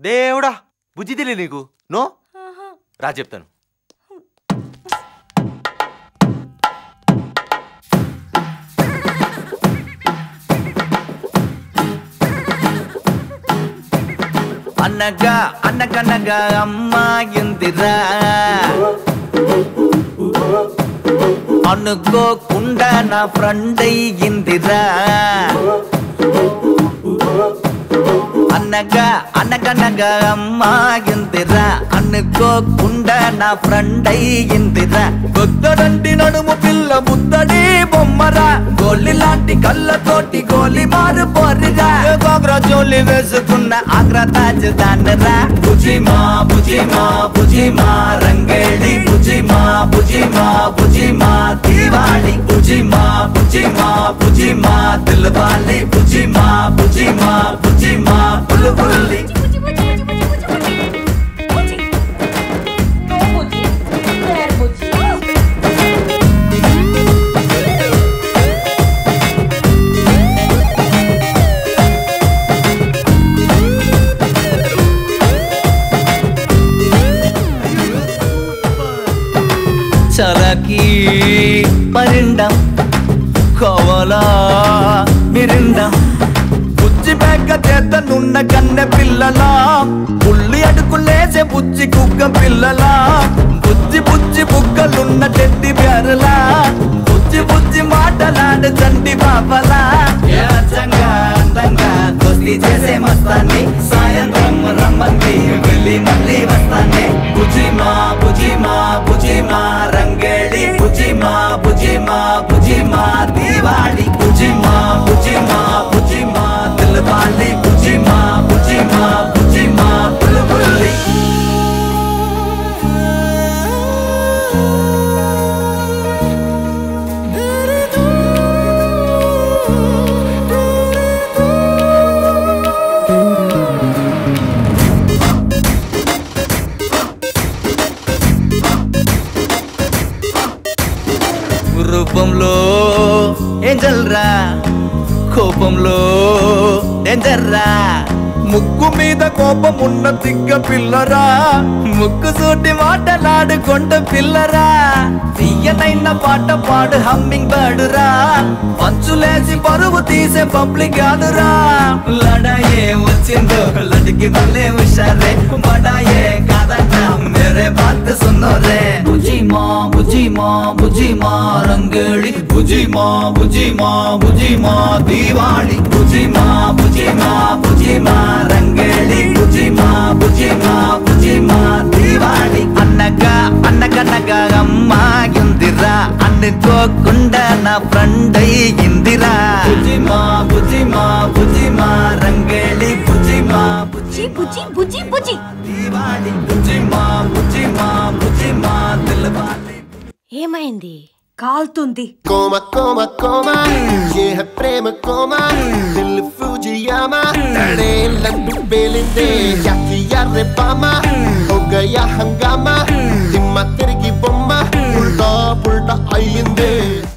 దేవుడా బుజ్జి తెలియ నీకు నో రా చెప్తాను. అనగా అనగనగా అమ్మాయిందిరా అనుకోకుండా నా ఫ్రెండ్ అయ్యిందిరా అనగా అనగనగా అమ్మాయిందిరా అనుకోకుండా నా ఫ్రెండ్ అయ్యిందిరా గొద్దడంటి నడుము పిల్ల ముద్దడి బొమ్మరా గోలి లాంటి కళ్ళతోటి గోలి మారు పోరిరా గోగ్రా జోలి వేసుకున్న ఆగ్రా తాజ్ దానరా బుజిమా బుజిమా బుజిమా రంగేడి బుజిమా బుజిమా బుజిమా దివాళి బుజిమా బుజిమా బుజిమా దిల్వాలి బుజిమా బుజిమా బుజిమా బుల్బుల్లి చలకి పరిండం కోవలా మిరిండం బుజ్జి బెక్క చేతనున్న కన్నె పిల్లలా పుల్లి అడుకులేసే బుజ్జి కుక్క పిల్లలా బుజ్జి బుజ్జి బుగ్గలున్న టెడ్డి బేరలా బుజ్జి బుజ్జి మాటలాడే చంటి బాబలా అందంగా అందంగా దోస్తి చేసే మస్తాన్ని సాయంత్రం రమ్మంది వెళ్ళి మళ్ళీ వస్తానే బుజిమా బుజిమా బుజిమా రంగేడి బుజిమా బుజిమా బుజిమా దివాళి బుజిమా బుజిమా బుజిమా దిల్వాలి బుజిమా బుజిమా బుజిమా బుల్బుల్లి రూపంలో ఏంజల్ రా కోపంలో డేంజర్ రా ముక్కు మీద కోపం ఉన్న తిగ్గ పిల్లరా ముక్కు సూటి మాటలాడుకొండ పిల్లరా తీయనైన పాట పాడు హమ్మింగ్ బర్డ్ రా పంచులేసి పరువు తీసే పబ్లిక్ కాదురా లడాయే వచ్చిందో లడికి మళ్ళీ హుషారే బడాయే కాదంట మేరే బాత్ సున్నో రే బుజిమా బుజిమా బుజిమా రంగేడి బుజిమా బుజిమా బుజిమా దివాళి బుజిమా బుజిమా బుజిమా రంగేడి బుజిమా బుజిమా బుజిమా దివాళి అన్నగా అన్నగనగా అమ్మాయిందిరా అనుకోకుండా నా ఫ్రెండ్ అయ్యిందిరా బుజిమా బుజిమా బుజిమా రంగేడి బుజిమా బుజ్జి బుజ్జి బుజ్జి బుజ్జి దివాళి బుజిమా బుజిమా బుజిమా దిల్వాలి ఏమైంది కాల్తుంది కోమా కోమా కోమా ये है प्रेम कोमा दिल फुजियामा तड़ेलन डुबेलिंदे क्या किया रे बामा हो गया हंगामा